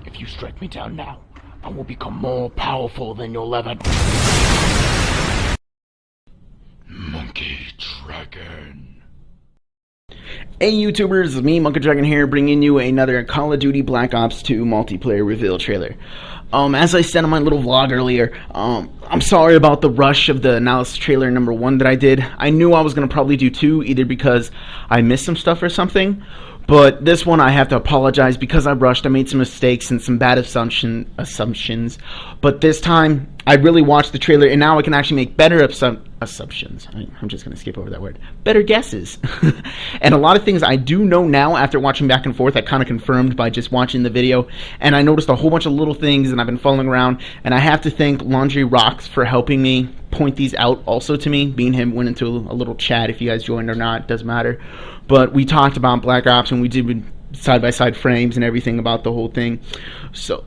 If you strike me down now, I will become more powerful than you'll ever. Monkey Dragon. Hey YouTubers, it's me, Monkey Dragon here, bringing you another Call of Duty Black Ops 2 multiplayer reveal trailer. As I said in my little vlog earlier, I'm sorry about the rush of the analysis trailer number 1 that I did. I knew I was going to probably do 2, either because I missed some stuff or something, but this one I have to apologize because I rushed. I made some mistakes and some bad assumptions, but this time I really watched the trailer and now I can actually make better assumptions. I'm just going to skip over that word. Better guesses. And a lot of things I do know now after watching back and forth I kind of confirmed by just watching the video, and I noticed a whole bunch of little things and I've been following around, and I have to thank Laundry Rocks for helping me point these out also to me. Me and him went into a little chat. If you guys joined or not, doesn't matter, but we talked about Black Ops and we did side-by-side frames and everything about the whole thing. So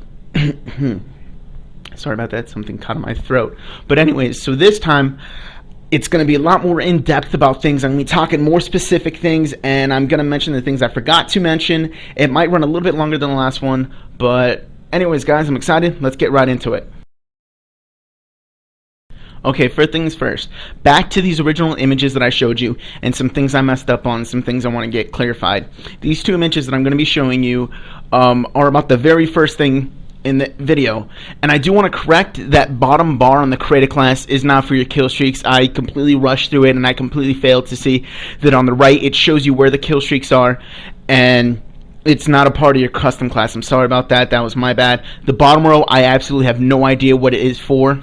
sorry about that, something caught in my throat. But anyways, so this time it's going to be a lot more in-depth about things. I'm going to be talking more specific things, and I'm going to mention the things I forgot to mention. It might run a little bit longer than the last one, but anyways guys, I'm excited. Let's get right into it. Okay, first things first, back to these original images that I showed you and some things I messed up on, some things I want to get clarified. These 2 images that I'm going to be showing you are about the very first thing in the video, and I do want to correct that bottom bar on the creator class is not for your kill streaks. I completely rushed through it and I completely failed to see that on the right it shows you where the kill streaks are, and it's not a part of your custom class. I'm sorry about that, that was my bad. The bottom row, I absolutely have no idea what it is for.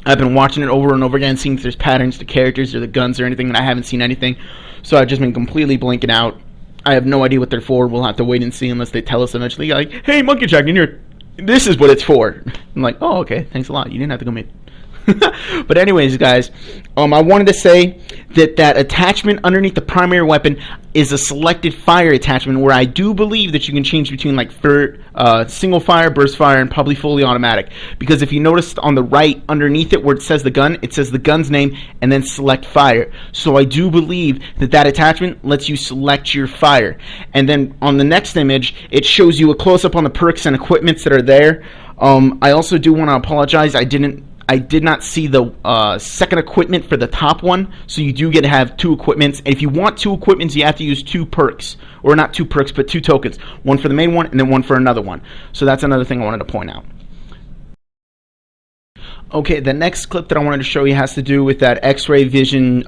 I've been watching it over and over again, seeing if there's patterns to characters or the guns or anything, and I haven't seen anything, so I've just been completely blanking out. I have no idea what they're for. We'll have to wait and see unless they tell us eventually, like, hey Monkey Dragon, this is what it's for. I'm like, oh, okay, thanks a lot. You didn't have to go make. But anyways, guys, I wanted to say that attachment underneath the primary weapon is a selected fire attachment, where I do believe that you can change between like single fire, burst fire, and probably fully automatic. Because if you notice on the right underneath it where it says the gun, it says the gun's name and then select fire. So I do believe that attachment lets you select your fire. And then on the next image, it shows you a close-up on the perks and equipments that are there. I also do want to apologize. I did not see the second equipment for the top one, so you do get to have 2 equipments. And if you want 2 equipments, you have to use 2 perks, or not 2 perks, but 2 tokens. One for the main one, and then one for another one. So that's another thing I wanted to point out. Okay, the next clip that I wanted to show you has to do with that X-ray vision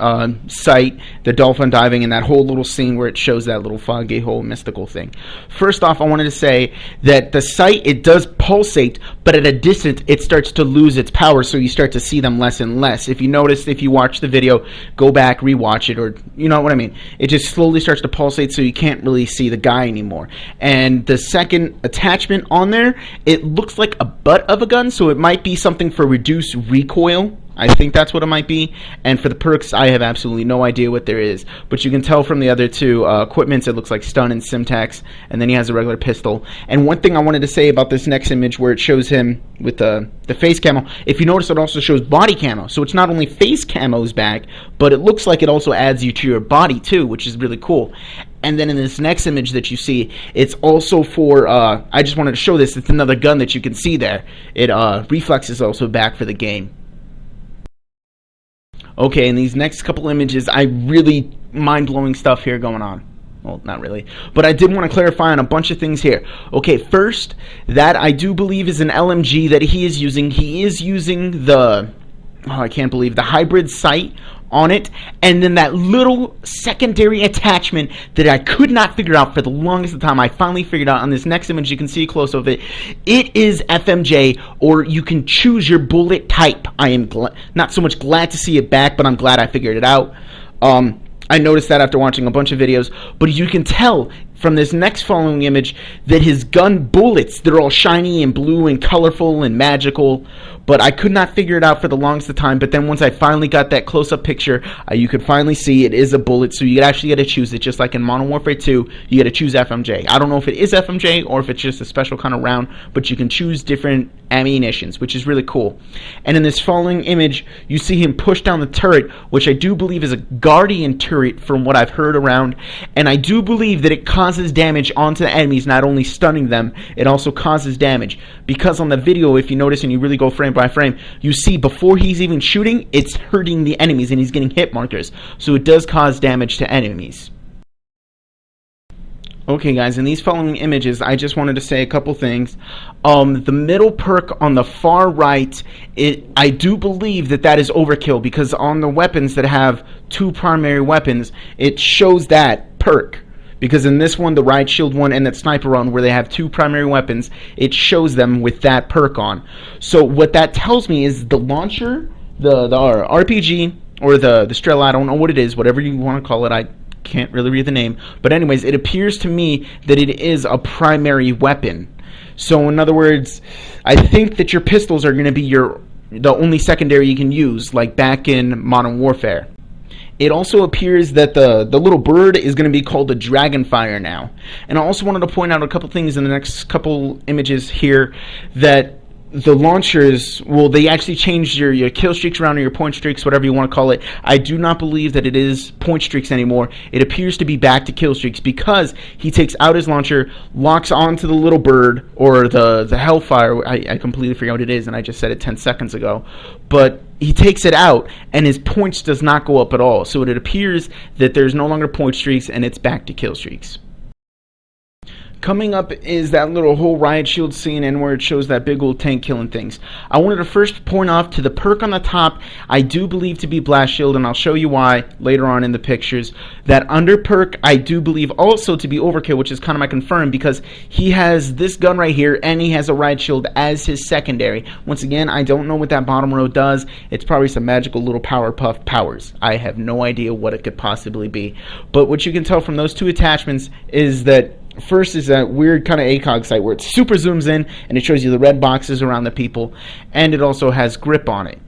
sight, the Dolphin Diving, and that whole little scene where it shows that little foggy whole mystical thing. First off, I wanted to say that the sight, it does pulsate, but at a distance it starts to lose its power, so you start to see them less and less. If you noticed, if you watch the video, go back, rewatch it, or you know what I mean. It just slowly starts to pulsate, so you can't really see the guy anymore. And the second attachment on there, it looks like a butt of a gun, so it might be something for reduced recoil. I think that's what it might be. And for the perks, I have absolutely no idea what there is, but you can tell from the other 2 equipments, it looks like stun and Simtax, and then he has a regular pistol. And one thing I wanted to say about this next image where it shows him with the face camo, if you notice, it also shows body camo, so it's not only face camo's back, but it looks like it also adds you to your body too, which is really cool. And then in this next image that you see, it's also for, I just wanted to show this, it's another gun that you can see there. It Reflex is also back for the game. Okay, in these next couple images, I really mind-blowing stuff here going on. Well, not really, but I did want to clarify on a bunch of things here. Okay, first, that I do believe is an LMG that he is using. He is using the, I can't believe, the hybrid sight on it, and then that little secondary attachment that I could not figure out for the longest time. I finally figured out on this next image. You can see a close of it. It is FMJ, or you can choose your bullet type. I am not so much glad to see it back, but I'm glad I figured it out. I noticed that after watching a bunch of videos, but you can tell from this next following image that his gun bullets, they're all shiny and blue and colorful and magical, but I could not figure it out for the longest of time. But then once I finally got that close-up picture, you could finally see it is a bullet, so you actually get to choose it, just like in Modern Warfare 2, you get to choose FMJ. I don't know if it is FMJ or if it's just a special kind of round, but you can choose different ammunitions, which is really cool. And in this following image, you see him push down the turret, which I do believe is a Guardian turret from what I've heard around, and I do believe that it causes damage onto the enemies, not only stunning them, it also causes damage. Because on the video, if you notice and you really go frame by frame, you see before he's even shooting, it's hurting the enemies and he's getting hit markers. So it does cause damage to enemies. Okay guys, in these following images, I just wanted to say a couple things. The middle perk on the far right, I do believe that is overkill, because on the weapons that have 2 primary weapons, it shows that perk. Because in this one, the riot shield one and that sniper one, where they have 2 primary weapons, it shows them with that perk on. So what that tells me is the launcher, the RPG, or the Strela, I don't know what it is, whatever you want to call it, I can't really read the name, but anyways, it appears to me that it is a primary weapon. So in other words, I think that your pistols are going to be the only secondary you can use, like back in Modern Warfare. It also appears that the little bird is going to be called the Dragonfire now. And I also wanted to point out a couple things in the next couple images here, that the launchers, well, they actually changed your kill streaks around, or your point streaks, whatever you want to call it. I do not believe that it is point streaks anymore. It appears to be back to kill streaks, because he takes out his launcher, locks onto the little bird, or the Hellfire. I completely forgot what it is, and I just said it 10 seconds ago. But he takes it out, and his points does not go up at all. So it appears that there's no longer point streaks, and it's back to kill streaks. Coming up is that little whole riot shield scene, and where it shows that big old tank killing things. I wanted to first point off to the perk on the top, I do believe to be blast shield, and I'll show you why later on in the pictures. That under perk I do believe also to be overkill, which is kind of my confirm, because he has this gun right here and he has a riot shield as his secondary. Once again, I don't know what that bottom row does. It's probably some magical little Powerpuff powers. I have no idea what it could possibly be. But what you can tell from those 2 attachments is that first is that weird kind of ACOG sight where it super zooms in and it shows you the red boxes around the people, and it also has grip on it.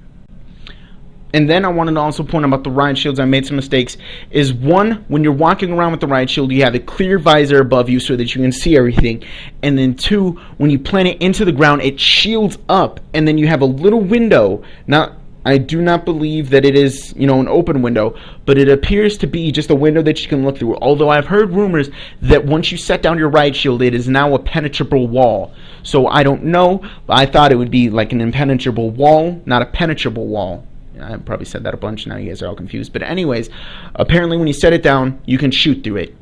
And then I wanted to also point out about the riot shields. I made some mistakes. Is one, when you're walking around with the riot shield, you have a clear visor above you so that you can see everything. And then 2, when you plant it into the ground, it shields up, and then you have a little window. Now, I do not believe that it is, an open window, but it appears to be just a window that you can look through. Although I've heard rumors that once you set down your riot shield, it is now a penetrable wall. So I don't know. I thought it would be like an impenetrable wall, not a penetrable wall. I probably said that a bunch. Now you guys are all confused. But anyways, apparently when you set it down, you can shoot through it.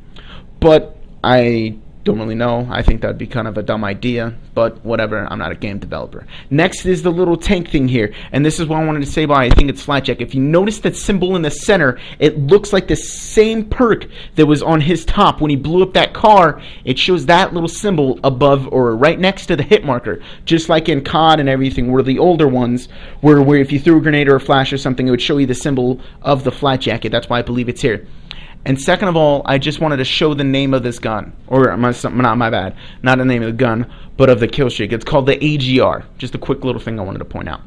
But I don't really know. I think that'd be kind of a dumb idea, but whatever. I'm not a game developer. Next is the little tank thing here, and this is what I wanted to say about I think it's Flatjack. If you notice that symbol in the center, it looks like the same perk that was on his top when he blew up that car. It shows that little symbol above or right next to the hit marker, just like in COD and everything, where the older ones where if you threw a grenade or a flash or something, it would show you the symbol of the flat jacket. That's why I believe it's here. And second of all, I just wanted to show the name of this gun. Or, not my bad. Not the name of the gun, but of the kill streak. It's called the AGR. Just a quick little thing I wanted to point out.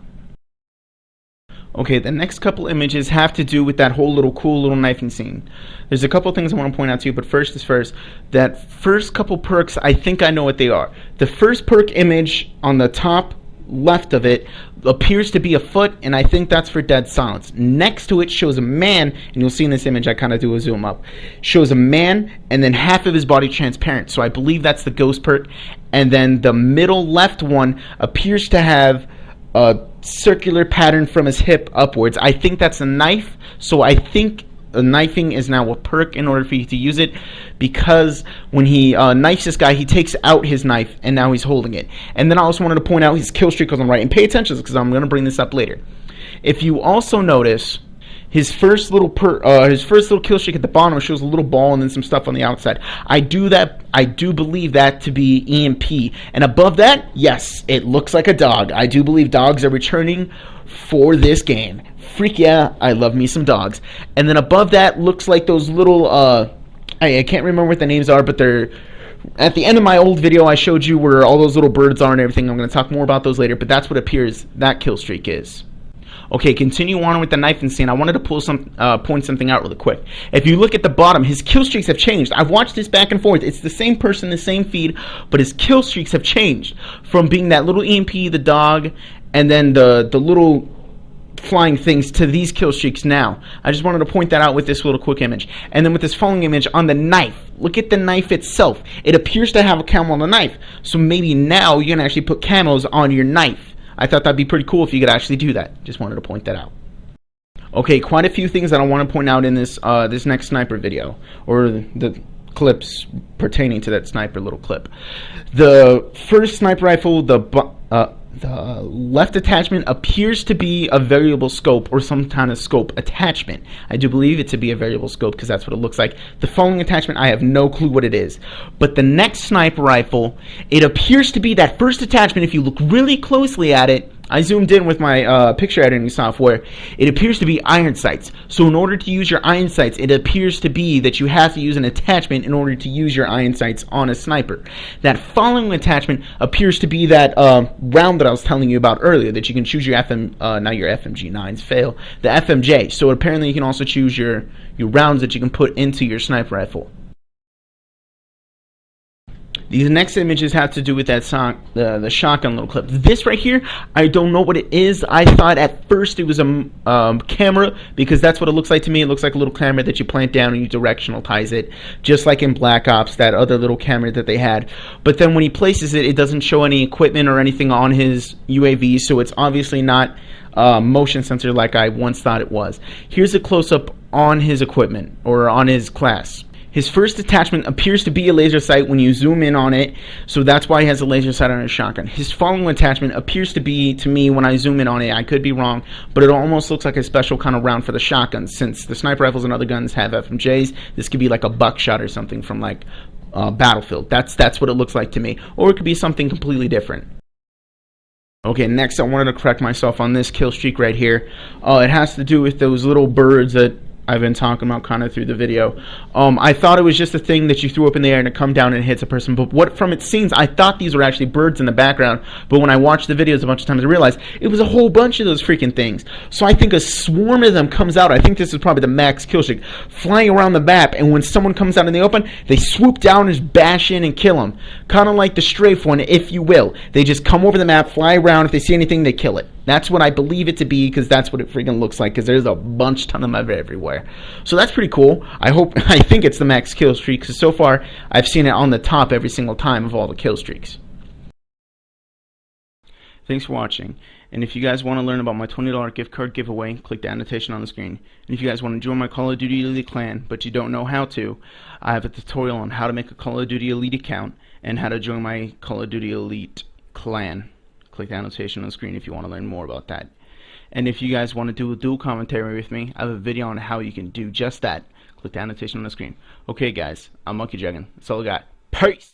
Okay, the next couple images have to do with that whole cool little knifing scene. There's a couple things I want to point out to you, but first is first. That first couple perks, I think I know what they are. The first perk image on the top left of it appears to be a foot, and I think that's for dead silence. Next to it shows a man, and you'll see in this image, I kind of do a zoom up, shows a man and then half of his body transparent, so I believe that's the ghost perk. And then the middle left one appears to have a circular pattern from his hip upwards. I think that's a knife, so I think knifing is now a perk in order for you to use it, because when he knifes this guy, he takes out his knife and now he's holding it. And then I also wanted to point out his kill streak on the right, and pay attention because I'm going to bring this up later. If you also notice, his first little kill streak at the bottom shows a little ball and then some stuff on the outside. I do believe that to be EMP. And above that, yes, it looks like a dog. I do believe dogs are returning for this game. Freak yeah, I love me some dogs. And then above that looks like those little I can't remember what the names are, but they're at the end of my old video I showed you where all those little birds are and everything. I'm going to talk more about those later, but that's what appears that kill streak is. Okay, continue on with the knifing scene. I wanted to point something out really quick. If you look at the bottom, his kill streaks have changed. I've watched this back and forth. It's the same person, the same feed, but his kill streaks have changed from being that little EMP, the dog, and then the little flying things to these kill streaks now. I just wanted to point that out with this little quick image. And then with this following image on the knife, look at the knife itself. It appears to have a camo on the knife, so maybe now you can actually put camos on your knife. I thought that'd be pretty cool if you could actually do that. Just wanted to point that out. Okay, quite a few things that I want to point out in this this next sniper video, or the clips pertaining to that sniper little clip. The first sniper rifle, the left attachment appears to be a variable scope or some kind of scope attachment. I do believe it to be a variable scope because that's what it looks like. The following attachment, I have no clue what it is. But the next sniper rifle, it appears to be that first attachment. If you look really closely at it, I zoomed in with my picture editing software. It appears to be iron sights. So in order to use your iron sights, it appears to be that you have to use an attachment in order to use your iron sights on a sniper. That following attachment appears to be that round that I was telling you about earlier, that you can choose your not your FMG9s, fail, the FMJ. So apparently you can also choose your rounds that you can put into your sniper rifle. These next images have to do with that the shotgun little clip. This right here, I don't know what it is. I thought at first it was a camera, because that's what it looks like to me. It looks like a little camera that you plant down and you directional ties it, just like in Black Ops, that other little camera that they had. But then when he places it, it doesn't show any equipment or anything on his UAV, so it's obviously not motion sensor like I once thought it was. Here's a close-up on his equipment, or on his class. His first attachment appears to be a laser sight when you zoom in on it, so that's why he has a laser sight on his shotgun. His following attachment appears to be, to me, when I zoom in on it, I could be wrong, but it almost looks like a special kind of round for the shotgun. Since the sniper rifles and other guns have FMJs, this could be like a buckshot or something from like Battlefield. That's what it looks like to me. Or it could be something completely different. Okay, next I wanted to correct myself on this kill streak right here. It has to do with those little birds that I've been talking about kind of through the video. I thought it was just a thing that you threw up in the air and it come down and hits a person, but what from its scenes, I thought these were actually birds in the background, but when I watched the videos a bunch of times, I realized it was a whole bunch of those freaking things. So I think a swarm of them comes out. I think this is probably the max kill streak, flying around the map, and when someone comes out in the open, they swoop down and just bash in and kill them. Kind of like the strafe one, if you will. They just come over the map, fly around, if they see anything, they kill it. That's what I believe it to be, because that's what it freaking looks like, because there's a ton of them everywhere. So that's pretty cool. I think it's the max kill streak, because so far I've seen it on the top every single time of all the kill streaks. Thanks for watching, and if you guys want to learn about my $20 gift card giveaway, click the annotation on the screen. And if you guys want to join my Call of Duty Elite clan, but you don't know how to, I have a tutorial on how to make a Call of Duty Elite account and how to join my Call of Duty Elite clan. Click the annotation on the screen if you want to learn more about that. And if you guys want to do a dual commentary with me, I have a video on how you can do just that. Click the annotation on the screen. Okay guys, I'm Monkey Dragon. That's all I got. Peace!